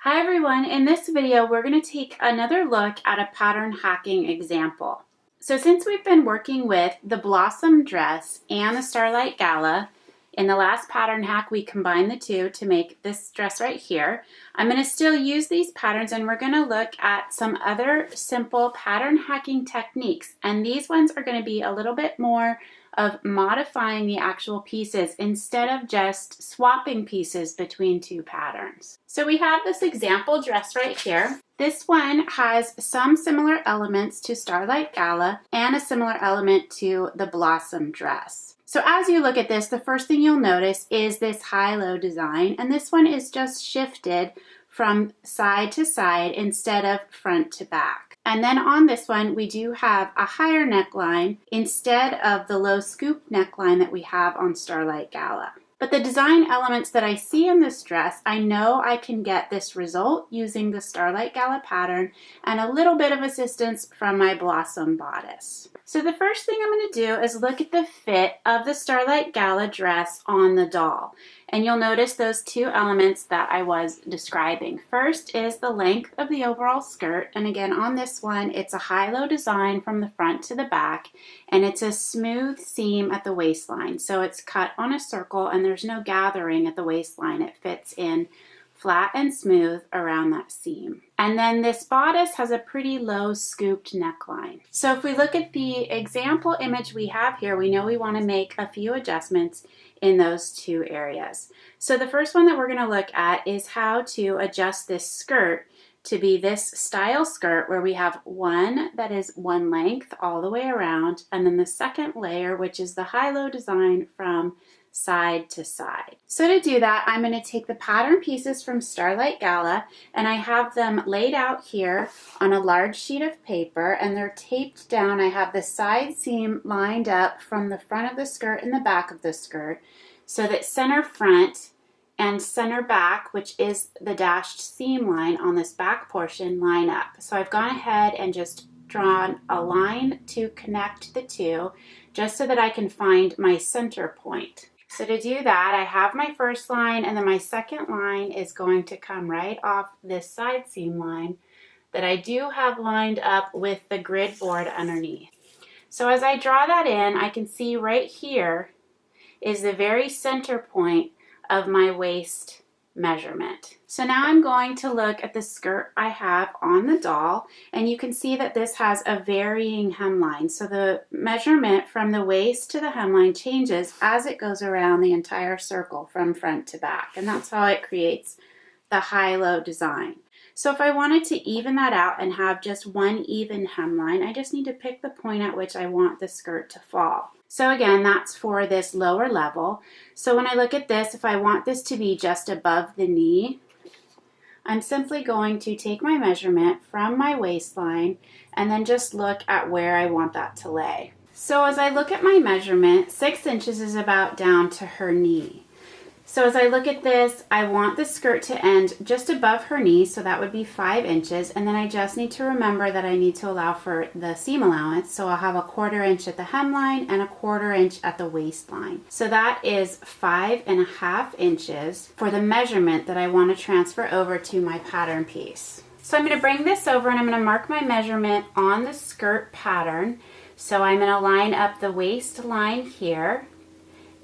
Hi everyone, in this video we're going to take another look at a pattern hacking example. So since we've been working with the Blossom dress and the Starlight Gala, in the last pattern hack we combined the two to make this dress right here. I'm going to still use these patterns and we're going to look at some other simple pattern hacking techniques, and these ones are going to be a little bit more of modifying the actual pieces instead of just swapping pieces between two patterns. So we have this example dress right here. This one has some similar elements to Starlight Gala and a similar element to the Blossom dress. So as you look at this, the first thing you'll notice is this high-low design, and this one is just shifted from side to side instead of front to back. And then on this one, we do have a higher neckline instead of the low scoop neckline that we have on Starlight Gala. But the design elements that I see in this dress, I know I can get this result using the Starlight Gala pattern and a little bit of assistance from my Blossom bodice. So the first thing I'm going to do is look at the fit of the Starlight Gala dress on the doll. And you'll notice those two elements that I was describing. First is the length of the overall skirt, and again on this one it's a high-low design from the front to the back, and it's a smooth seam at the waistline. So it's cut on a circle and there's no gathering at the waistline. It fits in flat and smooth around that seam. And then this bodice has a pretty low scooped neckline. So if we look at the example image we have here, we know we want to make a few adjustments in those two areas. So the first one that we're going to look at is how to adjust this skirt to be this style skirt where we have one that is one length all the way around, and then the second layer, which is the high-low design from side to side. So to do that, I'm going to take the pattern pieces from Starlight Gala, and I have them laid out here on a large sheet of paper, and they're taped down. I have the side seam lined up from the front of the skirt and the back of the skirt so that center front and center back, which is the dashed seam line on this back portion, line up. So I've gone ahead and just drawn a line to connect the two just so that I can find my center point. So to do that, I have my first line, and then my second line is going to come right off this side seam line that I do have lined up with the grid board underneath. So as I draw that in, I can see right here is the very center point of my waist measurement. So now I'm going to look at the skirt I have on the doll, and you can see that this has a varying hemline. So the measurement from the waist to the hemline changes as it goes around the entire circle from front to back, and that's how it creates the high-low design. So if I wanted to even that out and have just one even hemline, I just need to pick the point at which I want the skirt to fall. So again, that's for this lower level. So when I look at this, if I want this to be just above the knee, I'm simply going to take my measurement from my waistline and then just look at where I want that to lay. So as I look at my measurement, 6 inches is about down to her knee. So as I look at this, I want the skirt to end just above her knee, so that would be 5 inches, and then I just need to remember that I need to allow for the seam allowance, so I'll have a 1/4 inch at the hemline and a 1/4 inch at the waistline. So that is 5.5 inches for the measurement that I want to transfer over to my pattern piece. So I'm going to bring this over and I'm going to mark my measurement on the skirt pattern. So I'm going to line up the waistline here,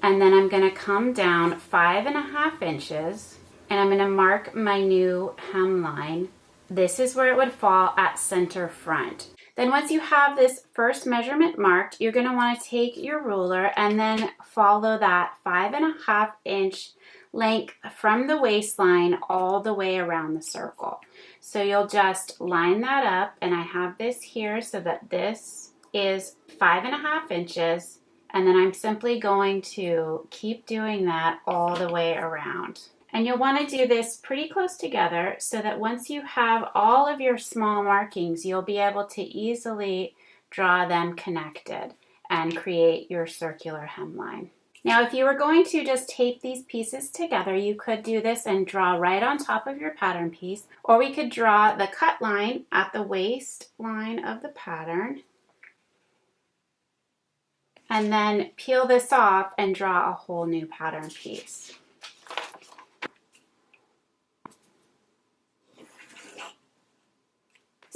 and then I'm going to come down 5.5 inches, and I'm going to mark my new hemline. This is where it would fall at center front. Then once you have this first measurement marked, you're going to want to take your ruler and then follow that 5.5 inch length from the waistline all the way around the circle. So you'll just line that up, and I have this here so that this is 5.5 inches. And then I'm simply going to keep doing that all the way around. And you'll want to do this pretty close together so that once you have all of your small markings, you'll be able to easily draw them connected and create your circular hemline. Now, if you were going to just tape these pieces together, you could do this and draw right on top of your pattern piece, or we could draw the cut line at the waistline of the pattern, and then peel this off and draw a whole new pattern piece.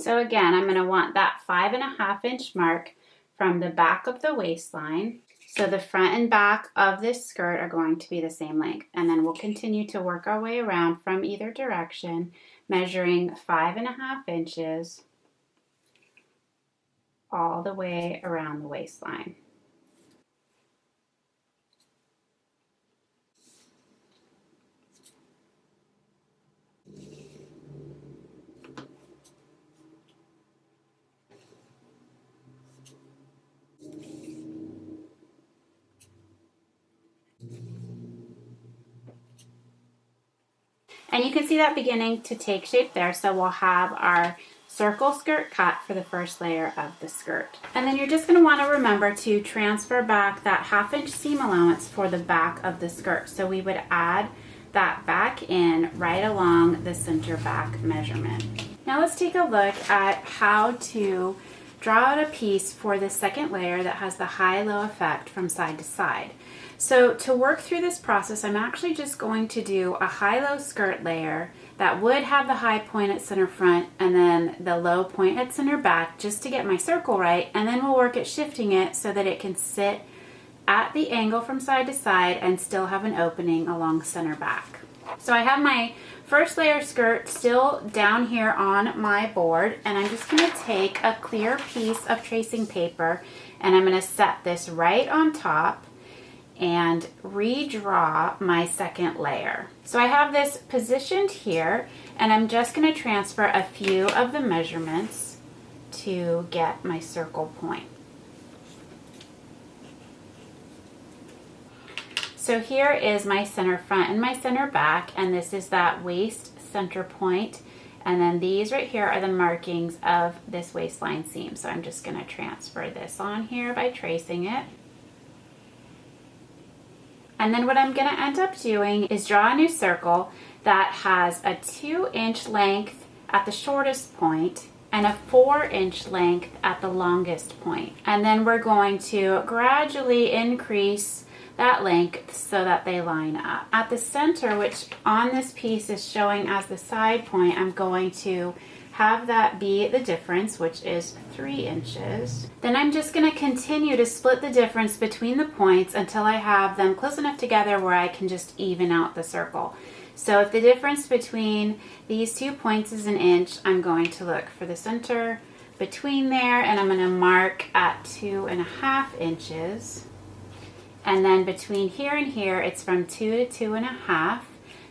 So again, I'm going to want that 5.5-inch mark from the back of the waistline. So the front and back of this skirt are going to be the same length. And then we'll continue to work our way around from either direction, measuring 5.5 inches all the way around the waistline. And you can see that beginning to take shape there. So we'll have our circle skirt cut for the first layer of the skirt. And then you're just going to want to remember to transfer back that 1/2-inch seam allowance for the back of the skirt. So we would add that back in right along the center back measurement. Now let's take a look at how to draw out a piece for the second layer that has the high-low effect from side to side. So to work through this process, I'm actually just going to do a high-low skirt layer that would have the high point at center front and then the low point at center back, just to get my circle right, and then we'll work at shifting it so that it can sit at the angle from side to side and still have an opening along center back. So I have my first layer skirt still down here on my board, and I'm just going to take a clear piece of tracing paper and I'm going to set this right on top and redraw my second layer. So I have this positioned here, and I'm just going to transfer a few of the measurements to get my circle point. So here is my center front and my center back, and this is that waist center point, and then these right here are the markings of this waistline seam. So I'm just going to transfer this on here by tracing it. And then what I'm going to end up doing is draw a new circle that has a 2-inch length at the shortest point and a 4-inch length at the longest point. And then we're going to gradually increase that length so that they line up. At the center, which on this piece is showing as the side point, I'm going to have that be the difference, which is 3 inches. Then I'm just going to continue to split the difference between the points until I have them close enough together where I can just even out the circle. So if the difference between these 2 points is 1 inch, I'm going to look for the center between there, and I'm going to mark at 2.5 inches. And then between here and here, it's from 2 to 2.5.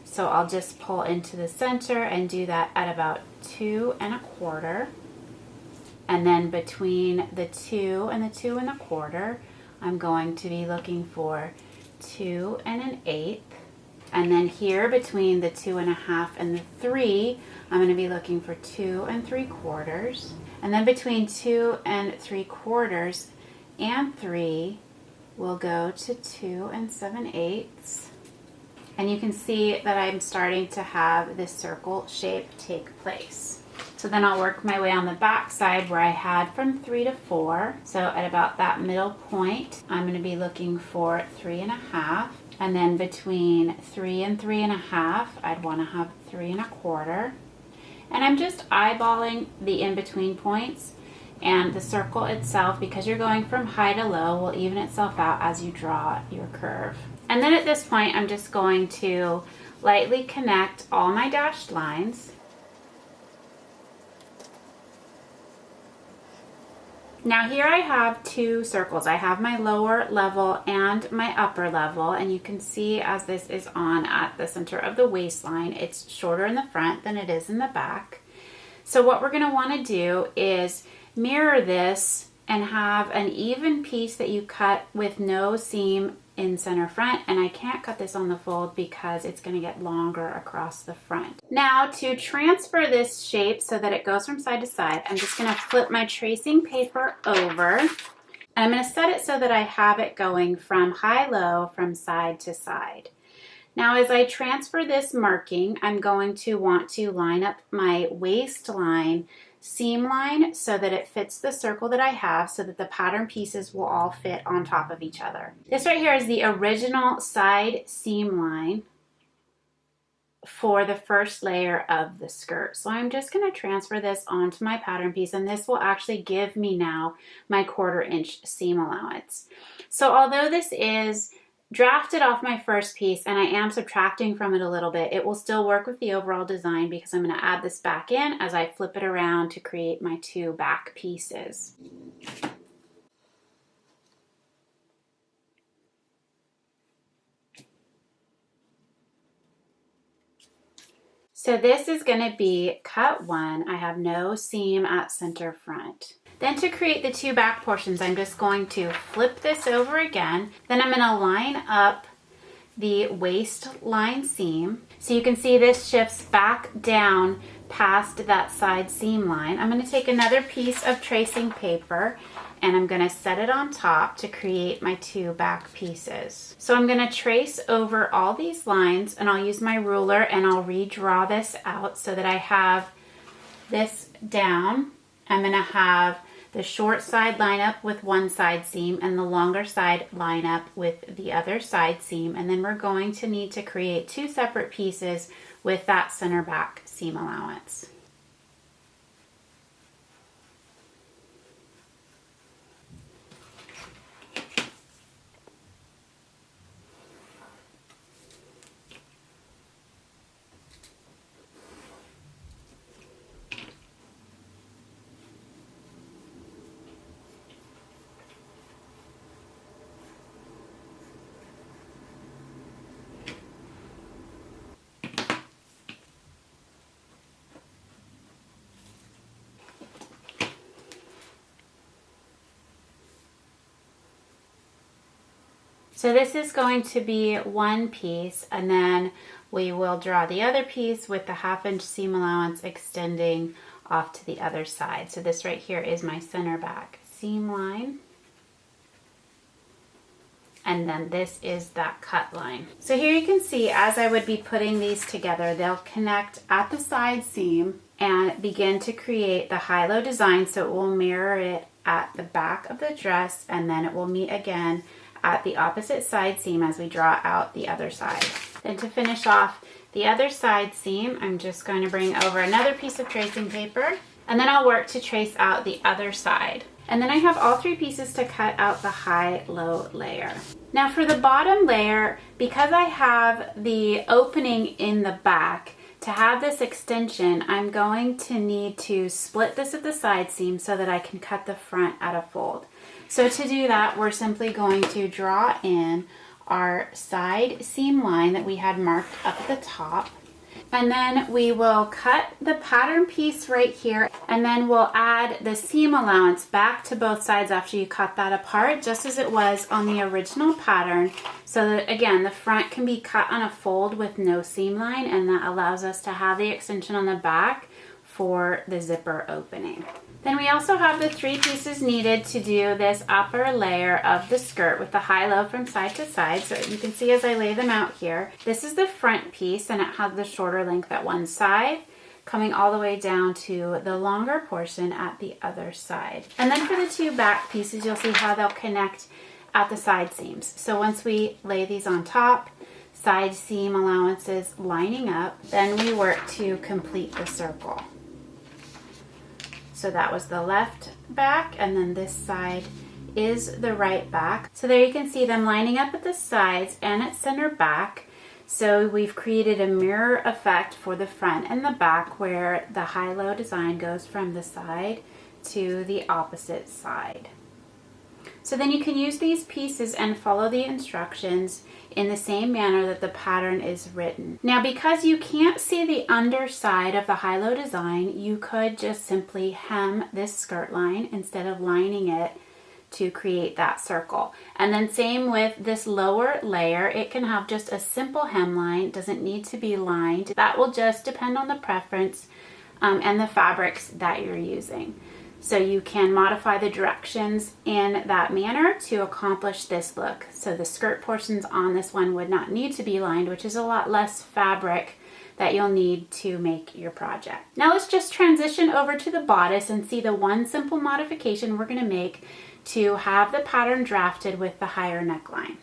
So I'll just pull into the center and do that at about 2 1/4. And then between the 2 and the 2 1/4, I'm going to be looking for 2 1/8. And then here between the 2.5 and the 3, I'm going to be looking for 2 3/4. And then between 2 3/4 and 3, we'll go to 2 7/8. And you can see that I'm starting to have this circle shape take place. So then I'll work my way on the back side where I had from 3 to 4. So at about that middle point, I'm going to be looking for 3.5. And then between 3 and 3.5, I'd want to have 3 1/4. And I'm just eyeballing the in-between points, and the circle itself, because you're going from high to low, will even itself out as you draw your curve. And then at this point, I'm just going to lightly connect all my dashed lines. Now here I have 2 circles. I have my lower level and my upper level, and you can see as this is on at the center of the waistline, it's shorter in the front than it is in the back. So what we're going to want to do is mirror this and have an even piece that you cut with no seam in center front, and I can't cut this on the fold because it's going to get longer across the front. Now to transfer this shape so that it goes from side to side, I'm just going to flip my tracing paper over, and I'm going to set it so that I have it going from high-low from side to side. Now as I transfer this marking, I'm going to want to line up my waistline seam line so that it fits the circle that I have, so that the pattern pieces will all fit on top of each other. This right here is the original side seam line for the first layer of the skirt. So I'm just going to transfer this onto my pattern piece, and this will actually give me now my 1/4 inch seam allowance. So although this is drafted off my first piece and I am subtracting from it a little bit, it will still work with the overall design because I'm going to add this back in as I flip it around to create my 2 back pieces. So this is going to be cut 1. I have no seam at center front. Then to create the 2 back portions, I'm just going to flip this over again. Then I'm going to line up the waistline seam. So you can see this shifts back down past that side seam line. I'm going to take another piece of tracing paper and I'm going to set it on top to create my 2 back pieces. So I'm going to trace over all these lines, and I'll use my ruler and I'll redraw this out so that I have this down. I'm going to have the short side line up with one side seam and the longer side line up with the other side seam, and then we're going to need to create 2 separate pieces with that center back seam allowance. So this is going to be one piece, and then we will draw the other piece with the 1/2 inch seam allowance extending off to the other side. So this right here is my center back seam line. And then this is that cut line. So here you can see as I would be putting these together, they'll connect at the side seam and begin to create the high-low design, so it will mirror it at the back of the dress, and then it will meet again at the opposite side seam as we draw out the other side. Then to finish off the other side seam, I'm just going to bring over another piece of tracing paper, and then I'll work to trace out the other side. And then I have all 3 pieces to cut out the high-low layer. Now for the bottom layer, because I have the opening in the back, to have this extension, I'm going to need to split this at the side seam so that I can cut the front at a fold. So to do that, we're simply going to draw in our side seam line that we had marked up at the top. And then we will cut the pattern piece right here, and then we'll add the seam allowance back to both sides after you cut that apart, just as it was on the original pattern, so that again the front can be cut on a fold with no seam line, and that allows us to have the extension on the back for the zipper opening. Then we also have the 3 pieces needed to do this upper layer of the skirt with the high-low from side to side. So you can see as I lay them out here, this is the front piece, and it has the shorter length at one side, coming all the way down to the longer portion at the other side. And then for the 2 back pieces, you'll see how they'll connect at the side seams. So once we lay these on top, side seam allowances lining up, then we work to complete the circle. So that was the left back, and then this side is the right back. So there you can see them lining up at the sides and at center back. So we've created a mirror effect for the front and the back, where the high-low design goes from the side to the opposite side. So then you can use these pieces and follow the instructions in the same manner that the pattern is written. Now, because you can't see the underside of the high-low design, you could just simply hem this skirt line instead of lining it to create that circle. And then same with this lower layer, it can have just a simple hemline, doesn't need to be lined. That will just depend on the preference and the fabrics that you're using. So you can modify the directions in that manner to accomplish this look. So the skirt portions on this one would not need to be lined, which is a lot less fabric that you'll need to make your project. Now let's just transition over to the bodice and see the one simple modification we're going to make to have the pattern drafted with the higher neckline.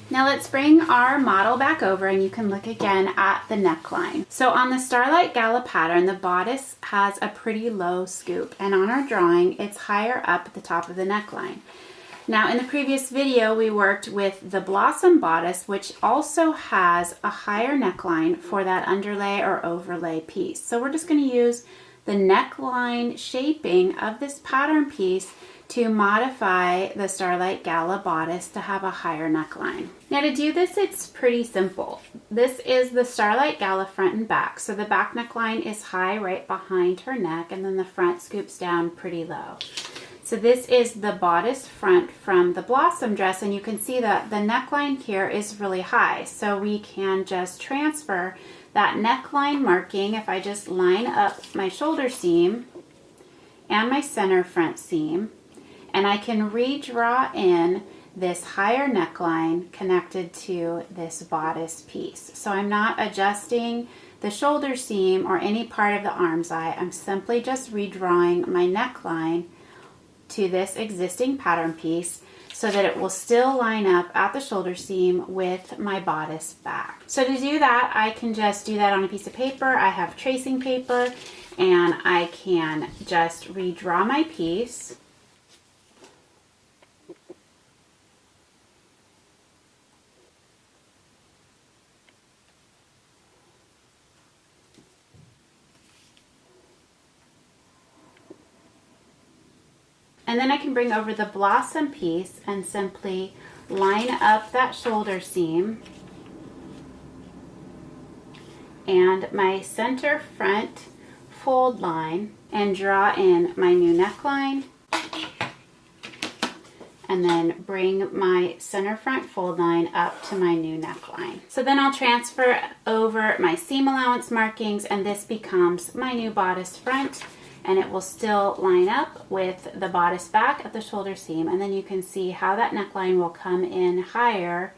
Now let's bring our model back over and you can look again at the neckline. So on the Starlight Gala pattern, the bodice has a pretty low scoop, and on our drawing, it's higher up at the top of the neckline. Now in the previous video, we worked with the Blossom bodice, which also has a higher neckline for that underlay or overlay piece. So we're just going to use the neckline shaping of this pattern piece to modify the Starlight Gala bodice to have a higher neckline. Now to do this, it's pretty simple. This is the Starlight Gala front and back. So the back neckline is high right behind her neck, and then the front scoops down pretty low. So this is the bodice front from the Blossom dress, and you can see that the neckline here is really high. So we can just transfer that neckline marking. If I just line up my shoulder seam and my center front seam, and I can redraw in this higher neckline connected to this bodice piece. So I'm not adjusting the shoulder seam or any part of the arm's eye. I'm simply just redrawing my neckline to this existing pattern piece so that it will still line up at the shoulder seam with my bodice back. So to do that, I can just do that on a piece of paper. I have tracing paper, and I can just redraw my piece. And then I can bring over the Blossom piece and simply line up that shoulder seam and my center front fold line and draw in my new neckline, and then bring my center front fold line up to my new neckline. So then I'll transfer over my seam allowance markings, and this becomes my new bodice front, and it will still line up with the bodice back at the shoulder seam, and then you can see how that neckline will come in higher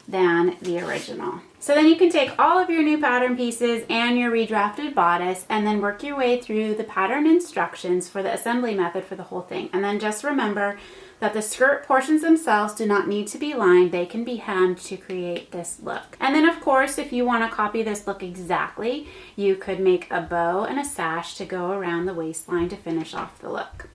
than the original. So then you can take all of your new pattern pieces and your redrafted bodice and then work your way through the pattern instructions for the assembly method for the whole thing. And then just remember that the skirt portions themselves do not need to be lined. They can be hemmed to create this look. And then of course, if you want to copy this look exactly, you could make a bow and a sash to go around the waistline to finish off the look.